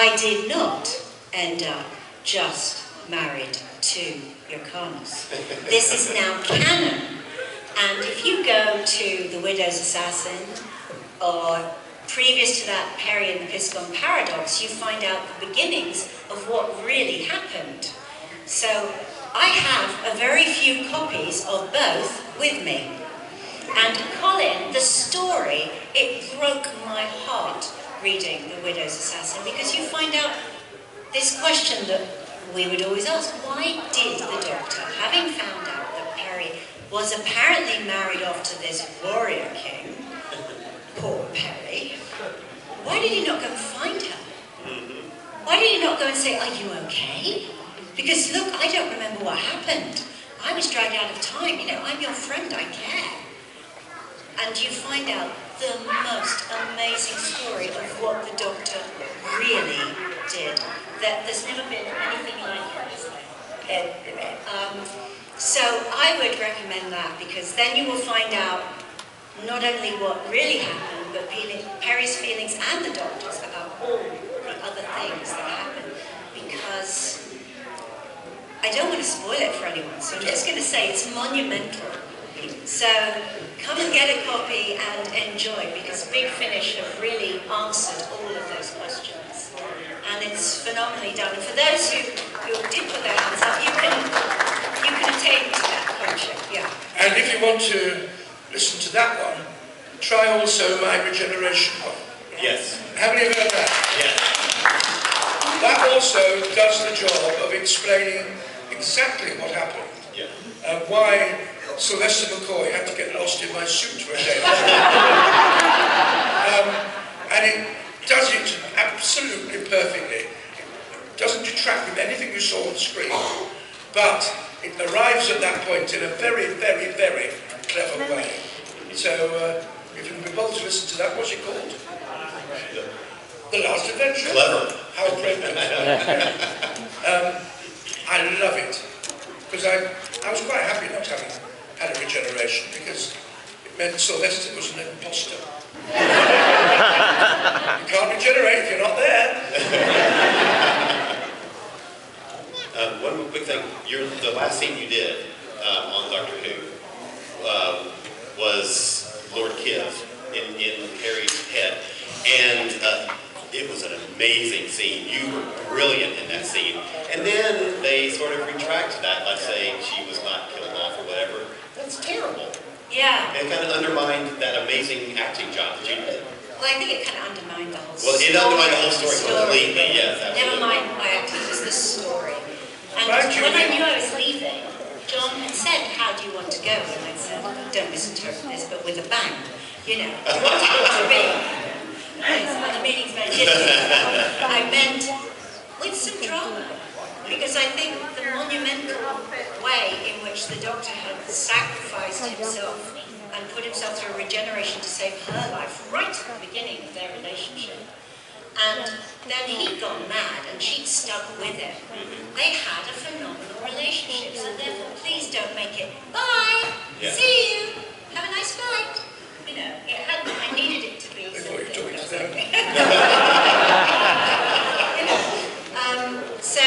I did not end up just married to Johannes. This is now canon. And if you go to The Widow's Assassin, or previous to that, Perry and the Pisgon Paradox, you find out the beginnings of what really happened. So I have a very few copies of both with me. And Colin, the story, it broke my heart reading The Widow's Assassin, because you find out this question that we would always ask: why did the Doctor, having found out that Perry was apparently married off to this warrior king, poor Perry, why did he not go and find her? Why did he not go and say, "Are you okay? Because look, I don't remember what happened. I was dragged out of time. You know, I'm your friend, I care." And you find out the most amazing story of what the Doctor really did. That there's never been anything like it. So I would recommend that, because then you will find out not only what really happened, but Perry's feelings and the Doctor's about all the other things that happened. Because I don't want to spoil it for anyone, so I'm just going to say it's monumental. So come and get a copy and enjoy, because Big Finish have really answered all of those questions. And it's phenomenally done. And for those who did put their hands up, you can attain to that contract, yeah. And if you want to listen to that one, try also my Regeneration one. Yes. How many of you heard that? Yes. That also does the job of explaining exactly what happened. Yeah. Why Sylvester McCoy had to get lost in my suit for a day. And it does it absolutely perfectly. It doesn't detract from anything you saw on the screen, but it arrives at that point in a very, very, very clever way. So, if you can be bothered to listen to that, what's it called? The Last Adventure. Clever. How brilliant. I love it. Because I was quite happy not having had a regeneration, because it meant Sylvester was an imposter. You can't regenerate if you're not there. One quick thing. The last scene you did on Doctor Who was Lord Kiv in Harry's head. And it was an amazing scene. You were brilliant in that scene. And then they sort of retracted that by saying she was not killed off or whatever. That's terrible. Yeah. It kind of undermined that amazing acting job that you did. Well, I think it kind of undermined the whole story. Well, it undermined the whole story completely, yes. Absolutely. Never mind my acting, it was the story. And when I knew I was leaving, John had said, "How do you want to go?" And I said, "Don't misinterpret this, but with a bang. You know, you want to go to me." When the meeting's very different. I meant with some drama. Because I think the monumental way in which the Doctor had sacrificed himself and put himself through a regeneration to save her life right at the beginning of their relationship. And then he'd gone mad and she'd stuck with him. They had a phenomenal relationship, so therefore please don't make it, "Bye, Yeah. see you, have a nice flight." You know, it hadn't, I needed it to be something. So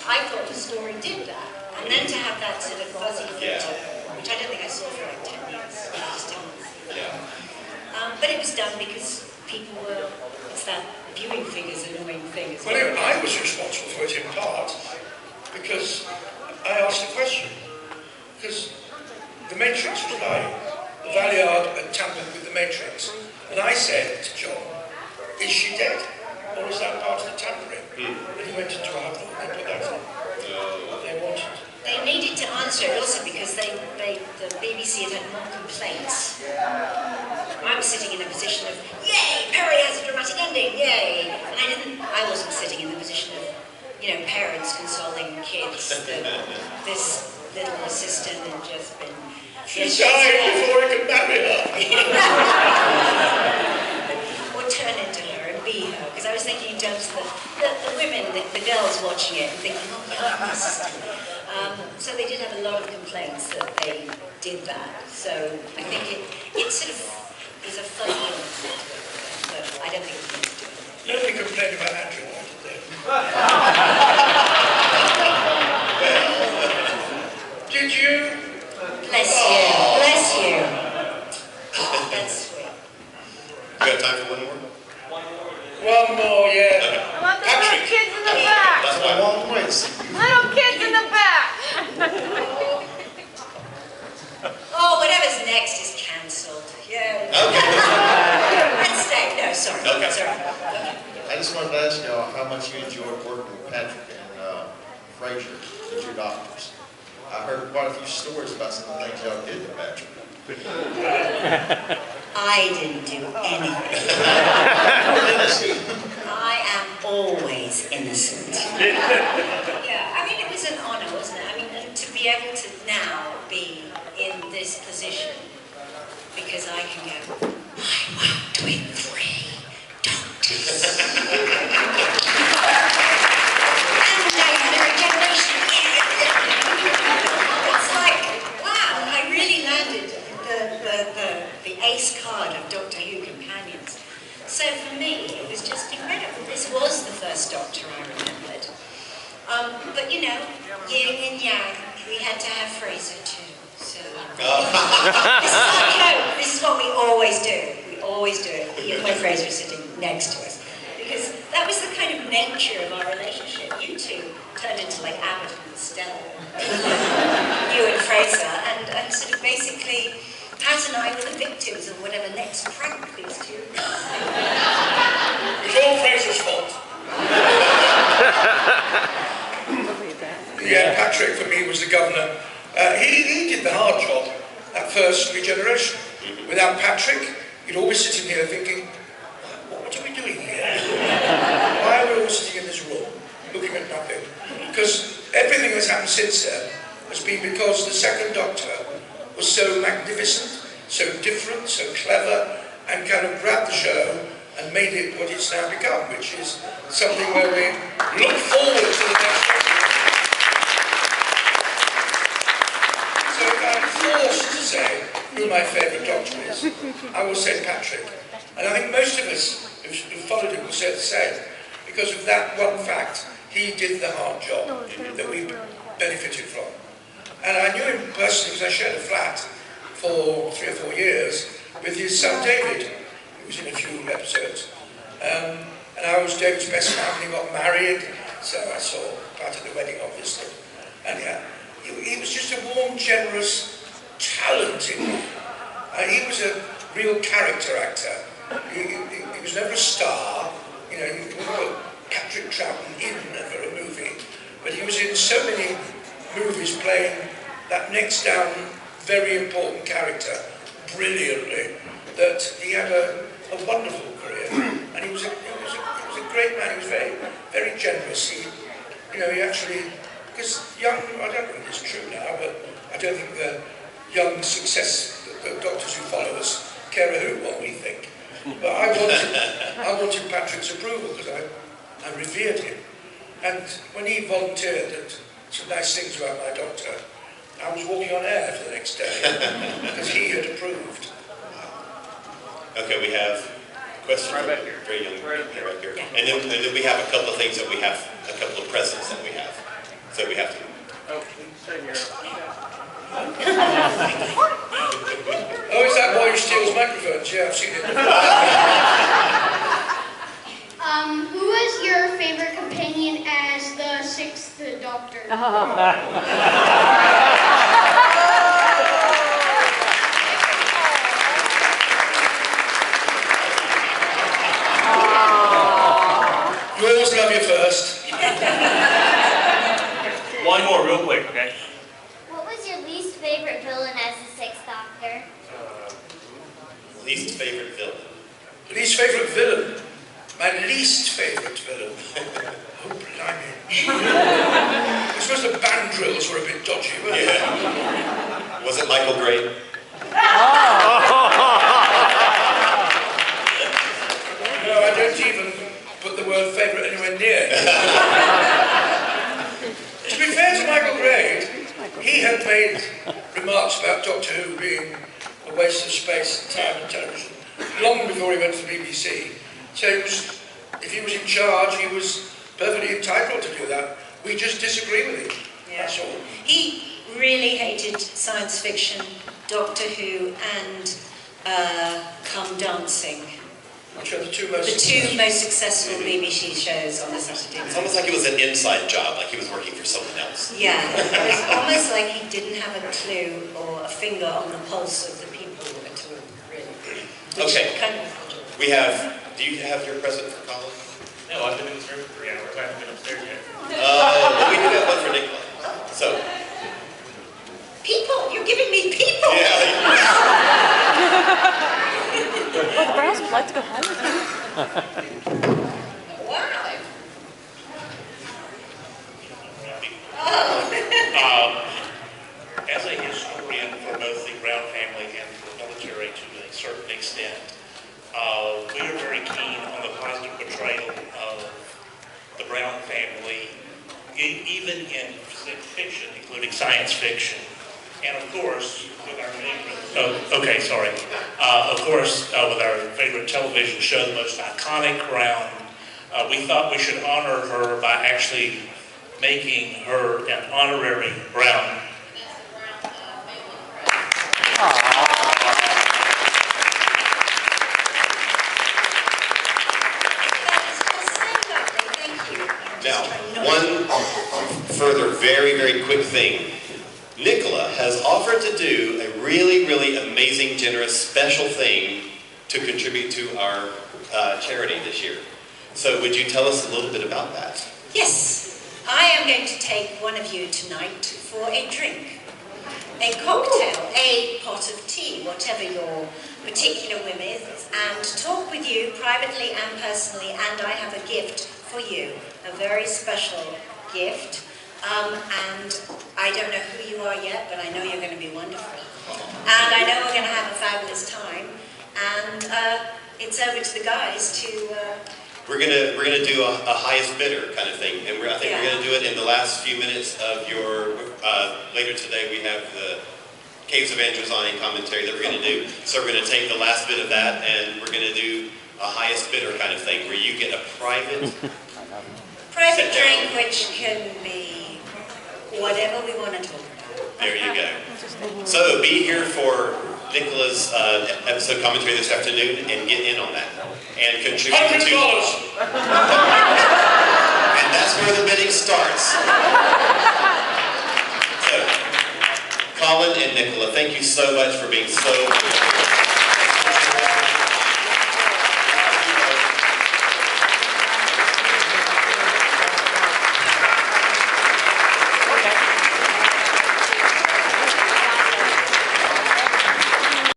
I thought the story did that. And then to have that sort of fuzzy filter, which I don't think I saw for like 10 years. But it was done because people were, it's that viewing figures annoying thing. Well, I was responsible for it in part because I asked the question. Because the Matrix was lying. The Valiard had tampered with the Matrix. And I said to John, "Is she dead? Or is that part of the tampering?" And he went into a huddle and they put that in. They wanted. They needed to answer it also because the BBC had more complaints. I was sitting in a position of, "Yay, Perry has a dramatic ending, yay!" And I wasn't sitting in the position of, you know, parents consoling kids. This little assistant had just been... She died before I could marry her. Or turn into her and be her. Because I was thinking in terms of the women, the girls watching it and thinking, "Oh, yeah, my sister." So they did have a lot of complaints that they did that. So I think it sort of is a funny element, but I don't think it needs to do it. Nobody complained about Andrew, did they? ask y'all how much you enjoyed working with Patrick and Frazier, the two doctors. I heard quite a few stories about some of the things y'all did to Patrick. I didn't do anything. I am always innocent. Yeah, I mean, it was an honor, wasn't it? I mean, to be able to now be in this position, because I can go, I worked with 3 doctors. And their generation. It's like, wow, I really landed the ace card of Doctor Who companions. So for me, it was just incredible. This was the first Doctor I remembered. But you know, yin and yang, we had to have Fraser too. So this is our joke. This is what we always do. We always do it. My Fraser is sitting next to us. Because that was the kind of nature of our relationship. You two turned into like Abbott and Stella. You and Fraser, and sort of basically, Pat and I were the victims of whatever next prank these two. It was all Fraser's fault. Yeah, Patrick for me was the governor. He did the hard job, that first regeneration. Without Patrick, you'd all be sitting here thinking, what are we doing here? Why are we all sitting in this room, looking at nothing? Because everything that's happened since then has been because the second Doctor was so magnificent, so different, so clever, and kind of grabbed the show and made it what it's now become, which is something where we look forward to the next Doctor. So if I'm forced to say who my favourite Doctor is, I will say Patrick. And I think most of us who followed him will say the same, because of that one fact. He did the hard job that we benefited from. And I knew him personally because I shared a flat for 3 or 4 years with his son David, who was in a few episodes. And I was David's best man when he got married, so I saw part of the wedding, obviously. And yeah, he was just a warm, generous, talented man. He was a real character actor. He was never a star. You know, you could put Patrick Troughton in for a movie, but he was in so many movies playing that next down very important character brilliantly that he had a wonderful career. And he was a great man. He was very, very generous. He actually, because young, I don't know if it's true now, but I don't think the young success, the doctors who follow us care a hoot what we think. But I wanted Patrick's approval because I revered him. And when he volunteered that some nice things about my doctor, I was walking on air for the next day because he had approved. Okay, we have a question right back here. Very young Right right here. And then we have a couple of things that we have, a couple of presents that we have. So we have to. Oh, stay here. Oh, is that why he steals microphones? Yeah, I've seen it. Who was your favorite companion as the 6th Doctor? You always love you first. One more, real quick, okay? What was your least favorite villain as the 6th Doctor? Least favorite villain. Least favourite villain? My least favourite villain? Oh, blimey. I suppose the band drills were a bit dodgy, weren't they? Yeah. Was it Michael Gray? No, I don't even put the word favourite anywhere near. To be fair to Michael Gray, he had made remarks about Doctor Who being a waste of space and time and television long before he went to the BBC. So if he was in charge, he was perfectly entitled to do that. We just disagree with him. Yeah. That's all. He really hated science fiction, Doctor Who, and Come Dancing. Which are the two most successful BBC shows on the Saturday It's night. almost like it was an inside job, like he was working for someone else. Yeah, it was almost like he didn't have a clue or a finger on the pulse of the people at all, really. Which Okay. kind of We have, do you have your present for Colin? No, I've been in this room for 3 hours. I haven't been upstairs yet. But we do have one for Nicola. So, People, you're giving me people. yeah. Well, the Browns would like to go home with you. Wow. As a historian for both the Brown family and the military to a certain extent, we are very keen on the positive portrayal of the Brown family, even in fiction, including science fiction. And of course, with our favorite, with our favorite television show, the most iconic Brown, we thought we should honor her by actually making her an honorary Brown. Now, one further very, very quick thing. Nicola has offered to do a really, really amazing, generous, special thing to contribute to our charity this year. So would you tell us a little bit about that? Yes, I am going to take one of you tonight for a drink, a cocktail, a pot of tea, whatever your particular whim is, and talk with you privately and personally, and I have a gift for you, a very special gift. And I don't know who you are yet, but I know you're going to be wonderful. And I know we're going to have a fabulous time. And it's over to the guys to... We're gonna do a highest bidder kind of thing, and I think we're gonna do it in the last few minutes of your. Later today we have the Caves of Androzani commentary that we're gonna do. So we're gonna take the last bit of that, and we're gonna do a highest bidder kind of thing, where you get a private drink, which can be whatever we want to talk about. There you go. So be here for Nicola's episode commentary this afternoon and get in on that. And contribute $100. to... And that's where the bidding starts. So, Colin and Nicola, thank you so much for being so...